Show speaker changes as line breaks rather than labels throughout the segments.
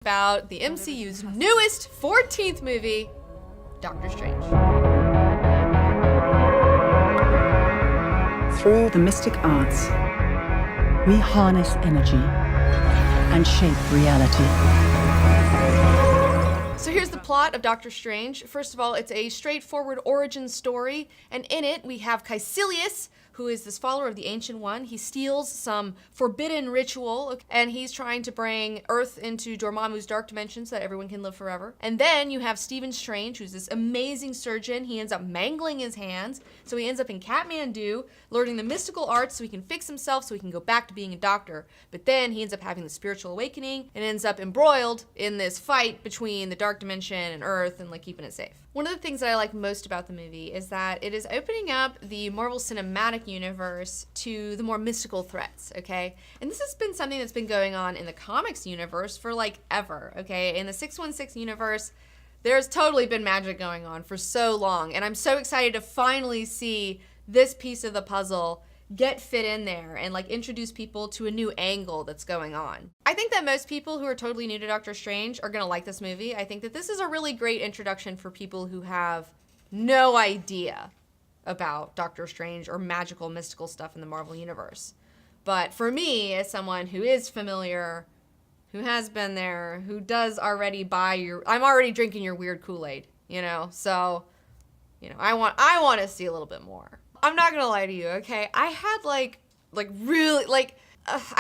about the MCU's newest 14th movie, Doctor Strange.
Through the mystic arts, we harness energy and shape reality.
So here's the plot of Doctor Strange. First of all, it's a straightforward origin story, and in it we have Caecilius, who is this follower of the Ancient One. He steals some forbidden ritual, and he's trying to bring Earth into Dormammu's dark dimension so that everyone can live forever. And then you have Stephen Strange, who's this amazing surgeon. He ends up mangling his hands, so he ends up in Kathmandu, learning the mystical arts so he can fix himself, so he can go back to being a doctor. But then he ends up having the spiritual awakening and ends up embroiled in this fight between the dark dimension and Earth and like keeping it safe. One of the things that I like most about the movie is that it is opening up the Marvel Cinematic Universe to the more mystical threats, okay? And this has been something that's been going on in the comics universe for like ever, okay? In the 616 universe, there's totally been magic going on for so long, and I'm so excited to finally see this piece of the puzzle get fit in there and like introduce people to a new angle that's going on. I think that most people who are totally new to Doctor Strange are gonna like this movie. I think that this is a really great introduction for people who have no idea about Doctor Strange or magical, mystical stuff in the Marvel Universe. But for me, as someone who is familiar, who has been there, who does already buy your, I'm already drinking your weird Kool-Aid, you know? So, you know, I want to see a little bit more. I'm not gonna lie to you, okay? I had I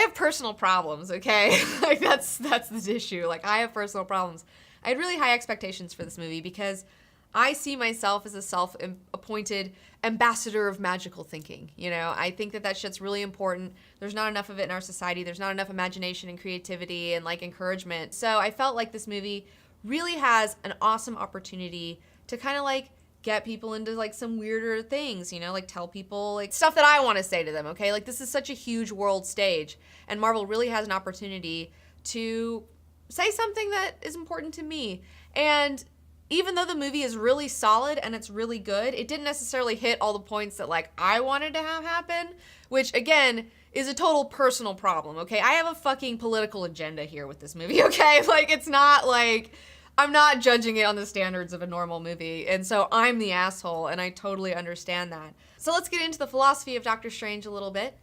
have personal problems, okay? Like that's the issue. Like I have personal problems. I had really high expectations for this movie because I see myself as a self-appointed ambassador of magical thinking, you know? I think that shit's really important. There's not enough of it in our society. There's not enough imagination and creativity and like encouragement. So I felt like this movie really has an awesome opportunity to kind of like get people into like some weirder things, you know, like tell people like stuff that I want to say to them, okay? Like this is such a huge world stage, and Marvel really has an opportunity to say something that is important to me. And even though the movie is really solid and it's really good, it didn't necessarily hit all the points that like I wanted to have happen, which again is a total personal problem, okay? I have a fucking political agenda here with this movie, okay? Like it's not like, I'm not judging it on the standards of a normal movie, and so I'm the asshole, and I totally understand that. So let's get into the philosophy of Doctor Strange a little bit.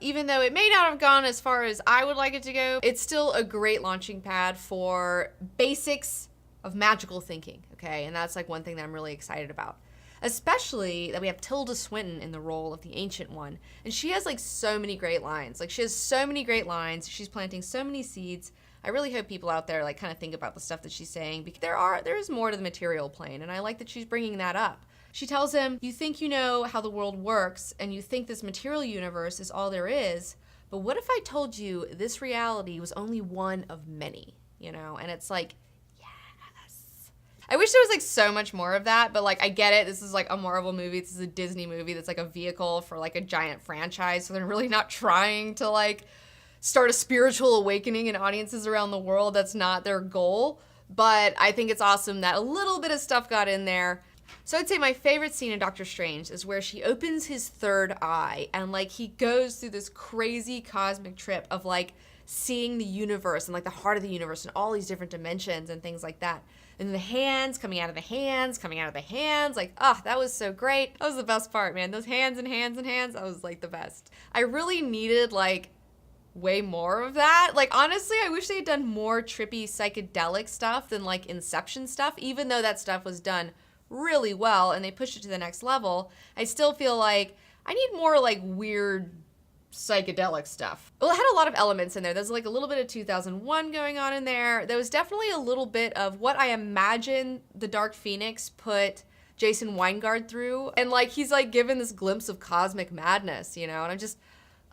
Even though it may not have gone as far as I would like it to go, it's still a great launching pad for basics of magical thinking, okay? And that's like one thing that I'm really excited about. Especially that we have Tilda Swinton in the role of the Ancient One, and she has like so many great lines. Like she has so many great lines, she's planting so many seeds. I really hope people out there like kind of think about the stuff that she's saying, because there is more to the material plane, and I like that she's bringing that up. She tells him, you think you know how the world works, and you think this material universe is all there is, but what if I told you this reality was only one of many, you know? And it's like, yes. I wish there was like so much more of that, but like I get it, this is like a Marvel movie, this is a Disney movie that's like a vehicle for like a giant franchise, so they're really not trying to like start a spiritual awakening in audiences around the world. That's not their goal, but I think it's awesome that a little bit of stuff got in there. So I'd say my favorite scene in Doctor Strange is where she opens his third eye and like he goes through this crazy cosmic trip of like seeing the universe and like the heart of the universe and all these different dimensions and things like that. And the hands coming out of the hands, coming out of the hands, like, oh, that was so great. That was the best part, man. Those hands and hands and hands, that was like the best. I really needed like way more of that. Like honestly, I wish they had done more trippy psychedelic stuff than like Inception stuff, even though that stuff was done really well and they pushed it to the next level. I still feel like I need more like weird psychedelic stuff. Well, it had a lot of elements in there. There's like a little bit of 2001 going on in there. There was definitely a little bit of what I imagine the Dark Phoenix put Jason Weingard through, and like he's like given this glimpse of cosmic madness, you know, and I'm just,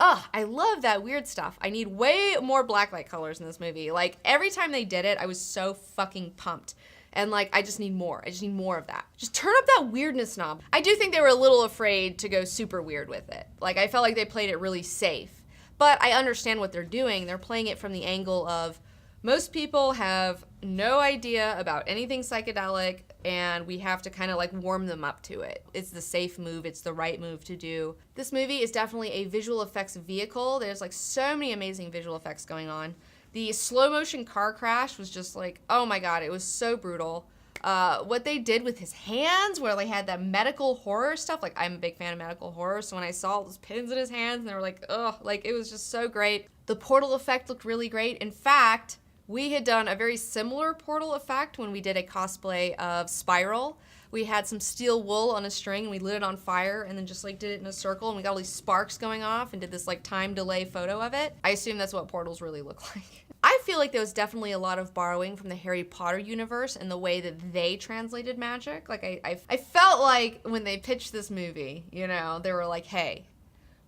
I love that weird stuff. I need way more blacklight colors in this movie. Like, every time they did it, I was so fucking pumped. And, like, I just need more. I just need more of that. Just turn up that weirdness knob. I do think they were a little afraid to go super weird with it. Like, I felt like they played it really safe. But I understand what they're doing. They're playing it from the angle of most people have no idea about anything psychedelic, and we have to kind of like warm them up to it. It's the safe move, it's the right move to do. This movie is definitely a visual effects vehicle. There's like so many amazing visual effects going on. The slow motion car crash was just like, oh my God, it was so brutal. What they did with his hands, where they had that medical horror stuff, like I'm a big fan of medical horror, so when I saw those pins in his hands and they were like, ugh, like it was just so great. The portal effect looked really great. In fact, we had done a very similar portal effect when we did a cosplay of Spiral. We had some steel wool on a string and we lit it on fire and then just like did it in a circle and we got all these sparks going off and did this like time delay photo of it. I assume that's what portals really look like. I feel like there was definitely a lot of borrowing from the Harry Potter universe and the way that they translated magic. Like I felt like when they pitched this movie, you know, they were like, hey,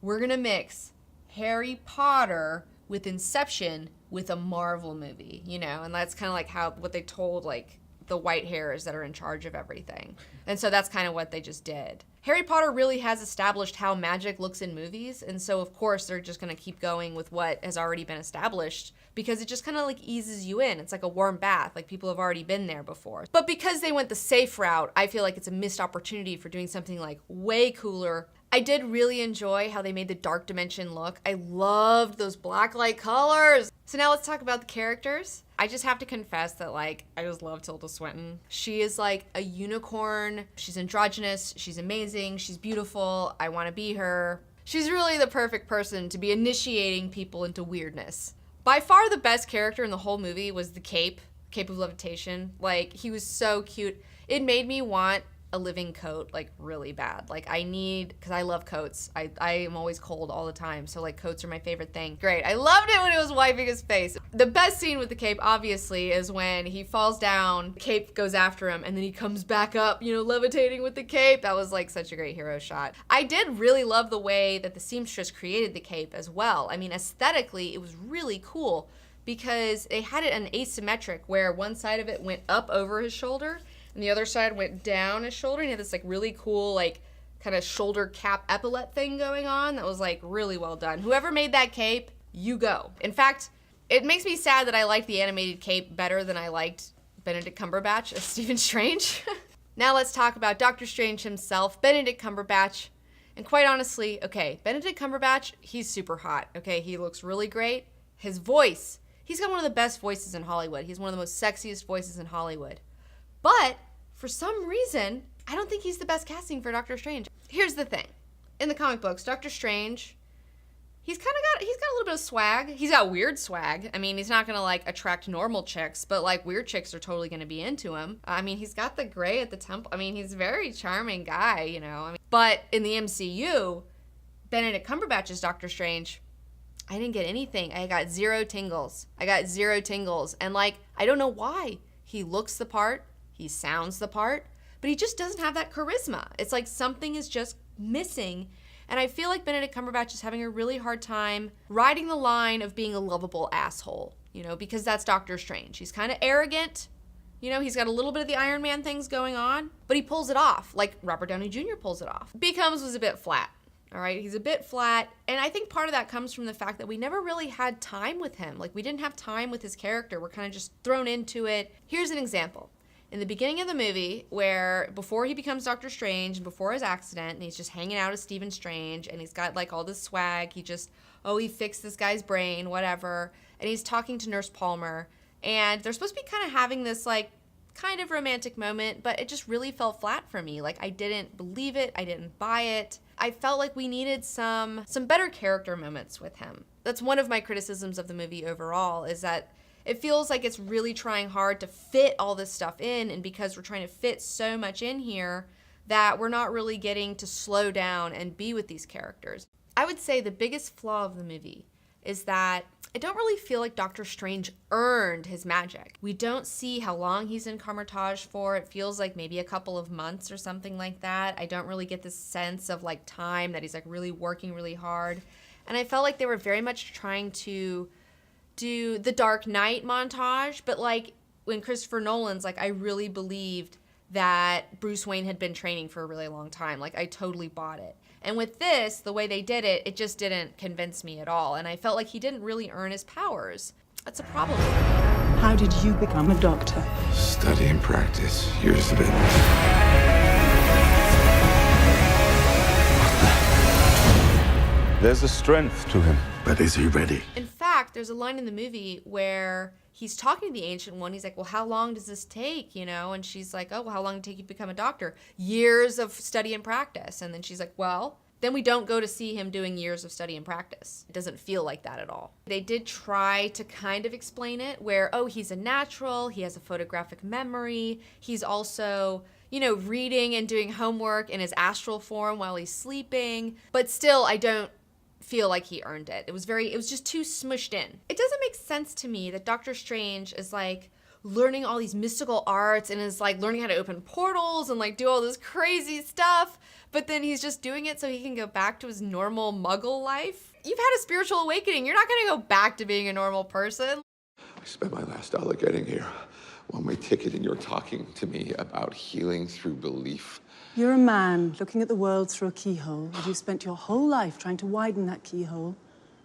we're gonna mix Harry Potter with Inception with a Marvel movie, you know, and that's kind of like what they told like the white hairs that are in charge of everything. And so that's kind of what they just did. Harry Potter really has established how magic looks in movies, and so of course they're just gonna keep going with what has already been established because it just kind of like eases you in. It's like a warm bath, like people have already been there before. But because they went the safe route, I feel like it's a missed opportunity for doing something like way cooler. I did really enjoy how they made the dark dimension look. I loved those blacklight colors. So now let's talk about the characters. I just have to confess that like, I just love Tilda Swinton. She is like a unicorn. She's androgynous. She's amazing. She's beautiful. I want to be her. She's really the perfect person to be initiating people into weirdness. By far the best character in the whole movie was the Cape of Levitation. Like, he was so cute. It made me want a living coat like really bad. Like because I love coats. I am always cold all the time, so like coats are my favorite thing. Great. I loved it when it was wiping his face. The best scene with the Cape obviously is when he falls down, the Cape goes after him, and then he comes back up, you know, levitating with the Cape. That was like such a great hero shot. I did really love the way that the seamstress created the Cape as well. I mean, aesthetically it was really cool because they had it an asymmetric where one side of it went up over his shoulder and the other side went down his shoulder, and he had this like really cool like kind of shoulder cap epaulette thing going on that was like really well done. Whoever made that cape, you go. In fact, it makes me sad that I liked the animated cape better than I liked Benedict Cumberbatch as Stephen Strange. Now let's talk about Doctor Strange himself, Benedict Cumberbatch. And quite honestly, okay, Benedict Cumberbatch, he's super hot, okay? He looks really great. His voice, he's got one of the best voices in Hollywood. He's one of the most sexiest voices in Hollywood. But for some reason, I don't think he's the best casting for Doctor Strange. Here's the thing. In the comic books, Doctor Strange, he's got a little bit of swag. He's got weird swag. I mean, he's not gonna like attract normal chicks, but like weird chicks are totally gonna be into him. I mean, he's got the gray at the temple. I mean, he's a very charming guy, you know. I mean, but in the MCU, Benedict Cumberbatch's Doctor Strange, I didn't get anything. I got zero tingles. And like, I don't know why. He looks the part. He sounds the part, but he just doesn't have that charisma. It's like something is just missing. And I feel like Benedict Cumberbatch is having a really hard time riding the line of being a lovable asshole, you know, because that's Doctor Strange. He's kind of arrogant. You know, he's got a little bit of the Iron Man things going on, but he pulls it off like Robert Downey Jr. pulls it off. Becomes was a bit flat. All right, he's a bit flat, and I think part of that comes from the fact that we never really had time with him. Like, we didn't have time with his character. We're kind of just thrown into it. Here's an example. In the beginning of the movie, where before he becomes Doctor Strange, and before his accident, and he's just hanging out as Stephen Strange, and he's got like all this swag, he fixed this guy's brain, whatever, and he's talking to Nurse Palmer, and they're supposed to be kind of having this like kind of romantic moment, but it just really fell flat for me. Like, I didn't believe it, I didn't buy it. I felt like we needed some better character moments with him. That's one of my criticisms of the movie overall, is that it feels like it's really trying hard to fit all this stuff in, and because we're trying to fit so much in here, that we're not really getting to slow down and be with these characters. I would say the biggest flaw of the movie is that I don't really feel like Doctor Strange earned his magic. We don't see how long he's in Kamar-Taj for. It feels like maybe a couple of months or something like that. I don't really get this sense of like time that he's like really working really hard. And I felt like they were very much trying to do the Dark Knight montage, but like when Christopher Nolan's like, I really believed that Bruce Wayne had been training for a really long time. Like, I totally bought it. And with this, the way they did it, it just didn't convince me at all. And I felt like he didn't really earn his powers. That's a problem.
How did you become a doctor?
Study and practice. Years of it.
There's a strength to him.
But is he ready?
In fact, fact, there's a line in the movie where he's talking to the Ancient One. He's like, well, how long does this take, you know? And she's like, oh, well, how long did it take you to become a doctor? Years of study and practice. And then she's like, well, then we don't go to see him doing years of study and practice. It doesn't feel like that at all. They did try to kind of explain it where, oh, he's a natural, he has a photographic memory, he's also, you know, reading and doing homework in his astral form while he's sleeping. But still, I don't feel like he earned it. It was just too smushed in. It doesn't make sense to me that Doctor Strange is like learning all these mystical arts and is like learning how to open portals and like do all this crazy stuff, but then he's just doing it so he can go back to his normal muggle life. You've had a spiritual awakening. You're not gonna go back to being a normal person.
I spent my last dollar getting here. One-way ticket, and you're talking to me about healing through belief.
You're a man looking at the world through a keyhole, and you've spent your whole life trying to widen that keyhole,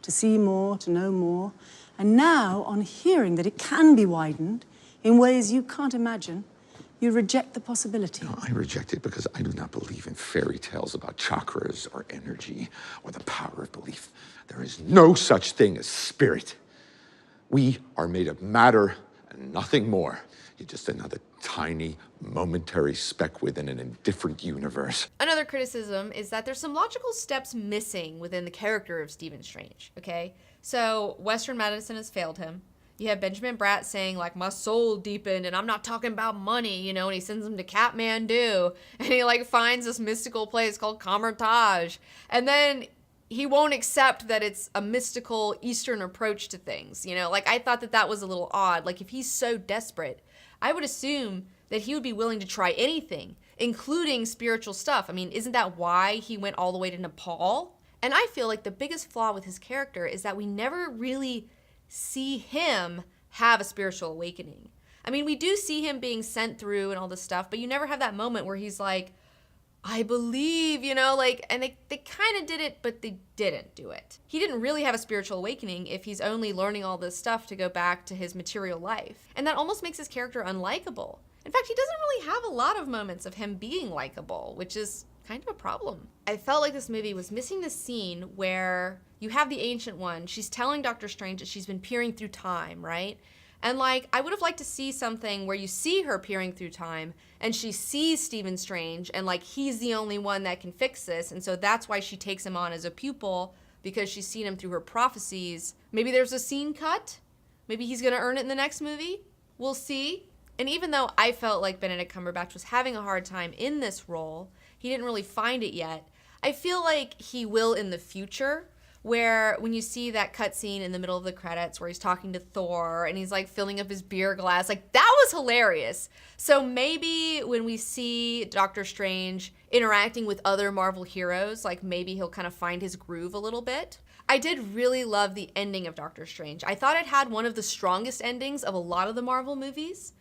to see more, to know more. And now, on hearing that it can be widened in ways you can't imagine, you reject the possibility.
No, I reject it because I do not believe in fairy tales about chakras or energy or the power of belief. There is no such thing as spirit. We are made of matter and nothing more. You're just another tiny, momentary speck within an indifferent universe.
Another criticism is that there's some logical steps missing within the character of Stephen Strange, okay? So Western medicine has failed him. You have Benjamin Bratt saying, like, my soul deepened, and I'm not talking about money, you know, and he sends him to Kathmandu, and he, like, finds this mystical place called Kamertage. And then he won't accept that it's a mystical Eastern approach to things, you know? Like, I thought that that was a little odd. Like, if he's so desperate, I would assume that he would be willing to try anything, including spiritual stuff. I mean, isn't that why he went all the way to Nepal? And I feel like the biggest flaw with his character is that we never really see him have a spiritual awakening. I mean, we do see him being sent through and all this stuff, but you never have that moment where he's like, I believe, you know, like, and they kind of did it, but they didn't do it. He didn't really have a spiritual awakening if he's only learning all this stuff to go back to his material life. And that almost makes his character unlikable. In fact, he doesn't really have a lot of moments of him being likable, which is kind of a problem. I felt like this movie was missing the scene where you have the Ancient One. She's telling Doctor Strange that she's been peering through time, right? And like, I would have liked to see something where you see her peering through time and she sees Stephen Strange and like, he's the only one that can fix this. And so that's why she takes him on as a pupil, because she's seen him through her prophecies. Maybe there's a scene cut. Maybe he's gonna earn it in the next movie. We'll see. And even though I felt like Benedict Cumberbatch was having a hard time in this role, he didn't really find it yet. I feel like he will in the future, where when you see that cutscene in the middle of the credits where he's talking to Thor and he's like filling up his beer glass, like that was hilarious. So maybe when we see Doctor Strange interacting with other Marvel heroes, like maybe he'll kind of find his groove a little bit. I did really love the ending of Doctor Strange. I thought it had one of the strongest endings of a lot of the Marvel movies.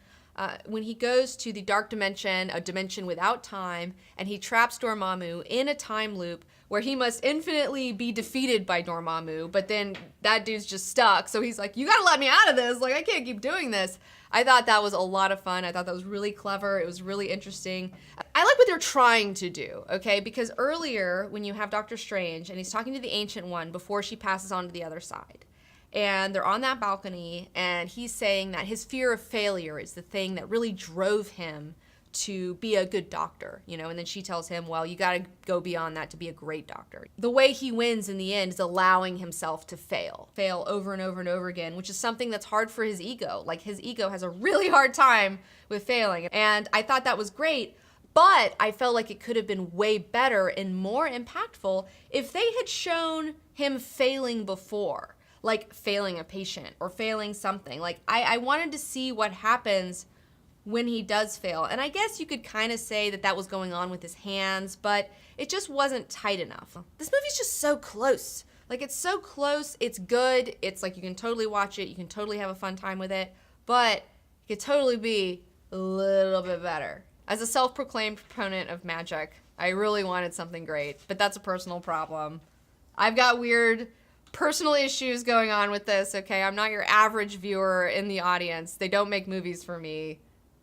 When he goes to the dark dimension, a dimension without time, and he traps Dormammu in a time loop where he must infinitely be defeated by Dormammu, but then that dude's just stuck. So he's like, you gotta let me out of this. Like, I can't keep doing this. I thought that was a lot of fun. I thought that was really clever. It was really interesting. I like what they're trying to do, okay? Because earlier, when you have Doctor Strange and he's talking to the Ancient One before she passes on to the other side, and they're on that balcony, and he's saying that his fear of failure is the thing that really drove him to be a good doctor, you know, and then she tells him, well, you gotta go beyond that to be a great doctor. The way he wins in the end is allowing himself to fail over and over and over again, which is something that's hard for his ego. Like, his ego has a really hard time with failing, and I thought that was great, but I felt like it could have been way better and more impactful if they had shown him failing before. Like failing a patient or failing something. Like I wanted to see what happens when he does fail. And I guess you could kind of say that that was going on with his hands, but it just wasn't tight enough. This movie's just so close. Like, it's so close, it's good, it's like you can totally watch it, you can totally have a fun time with it, but it could totally be a little bit better. As a self-proclaimed proponent of magic, I really wanted something great, but that's a personal problem. I've got weird personal issues going on with this, okay? I'm not your average viewer in the audience. They don't make movies for me.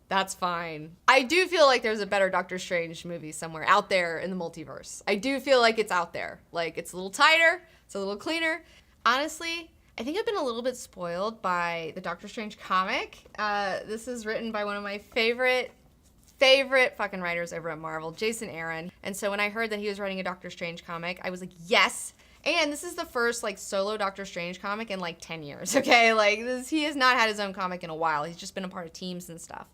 That's fine. I do feel like there's a better Doctor Strange movie somewhere out there in the multiverse. I do feel like it's out there. Like, it's a little tighter, it's a little cleaner. Honestly, I think I've been a little bit spoiled by the Doctor Strange comic. This is written by one of my favorite fucking writers over at Marvel, Jason Aaron. And so when I heard that he was writing a Doctor Strange comic, I was like, yes. And this is the first like solo Doctor Strange comic in like 10 years, okay? Like he has not had his own comic in a while. He's just been a part of teams and stuff.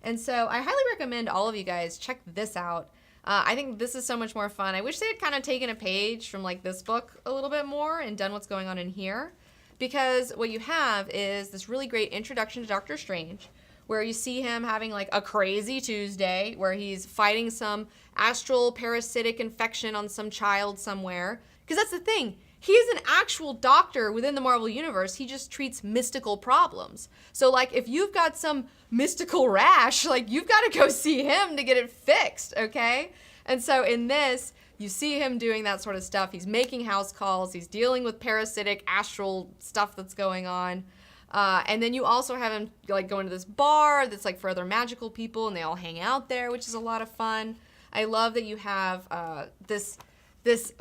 And so I highly recommend all of you guys check this out. I think this is so much more fun. I wish they had kind of taken a page from like this book a little bit more and done what's going on in here. Because what you have is this really great introduction to Doctor Strange, where you see him having like a crazy Tuesday, where he's fighting some astral parasitic infection on some child somewhere. Because that's the thing, he is an actual doctor within the Marvel Universe, he just treats mystical problems. So like if you've got some mystical rash, like you've got to go see him to get it fixed, okay? And so in this, you see him doing that sort of stuff. He's making house calls. He's dealing with parasitic astral stuff that's going on. And then you also have him like going to this bar that's like for other magical people, and they all hang out there, which is a lot of fun. I love that you have this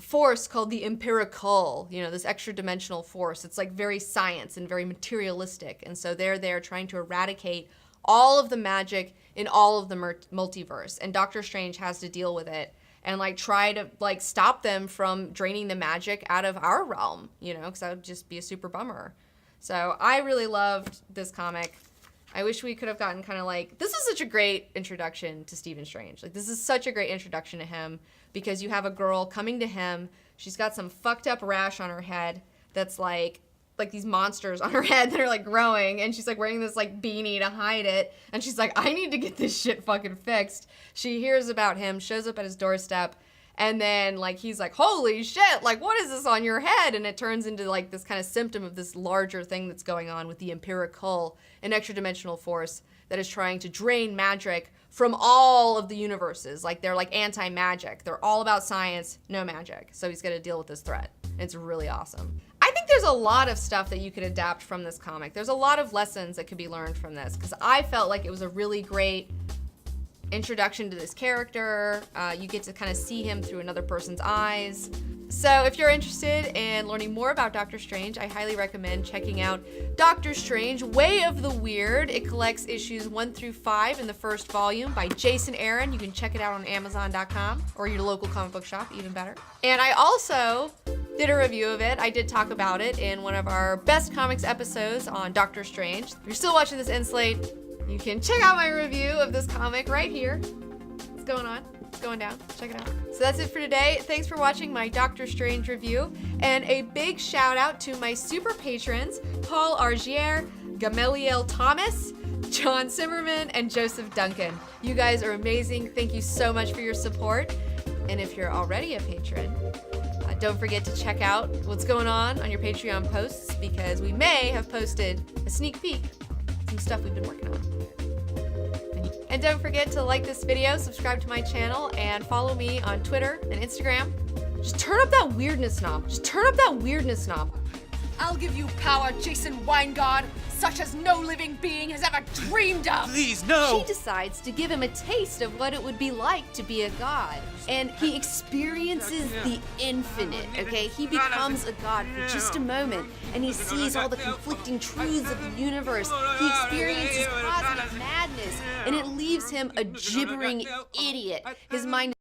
force called the empirical, you know, this extra dimensional force. It's like very science and very materialistic. And so they're there trying to eradicate all of the magic in all of the multiverse. And Doctor Strange has to deal with it and like try to like stop them from draining the magic out of our realm, you know, because that would just be a super bummer. So I really loved this comic. I wish we could have gotten kind of like, this is such a great introduction to Stephen Strange. Like this is such a great introduction to him because you have a girl coming to him. She's got some fucked up rash on her head that's like these monsters on her head that are like growing, and she's like wearing this like beanie to hide it, and she's like, I need to get this shit fucking fixed. She hears about him, shows up at his doorstep, and then like he's like, holy shit, like what is this on your head? And it turns into like this kind of symptom of this larger thing that's going on with the empirical, an extra dimensional force that is trying to drain magic from all of the universes. Like they're like anti-magic. They're all about science, no magic. So he's gonna deal with this threat. It's really awesome. I think there's a lot of stuff that you could adapt from this comic. There's a lot of lessons that could be learned from this, because I felt like it was a really great introduction to this character. You get to kind of see him through another person's eyes. So if you're interested in learning more about Doctor Strange, I highly recommend checking out Doctor Strange, Way of the Weird. It collects issues 1 through 5 in the first volume by Jason Aaron. You can check it out on Amazon.com or your local comic book shop, even better. And I also did a review of it. I did talk about it in one of our best comics episodes on Doctor Strange. If you're still watching this end slate, you can check out my review of this comic right here. What's going on? It's going down. Check it out. So that's it for today. Thanks for watching my Doctor Strange review. And a big shout out to my super patrons, Paul Argier, Gamaliel Thomas, John Zimmerman, and Joseph Duncan. You guys are amazing. Thank you so much for your support. And if you're already a patron, don't forget to check out what's going on your Patreon posts, because we may have posted a sneak peek of some stuff we've been working on. And don't forget to like this video, subscribe to my channel, and follow me on Twitter and Instagram. Just turn up that weirdness knob. Just turn up that weirdness knob. I'll give you power, Jason Weingard, such as no living being has ever dreamed of.
Please, no!
She decides to give him a taste of what it would be like to be a god. And he experiences the infinite, okay? He becomes a god for just a moment, and he sees all the conflicting truths of the universe. He experiences cosmic madness, and it leaves him a gibbering idiot. His mind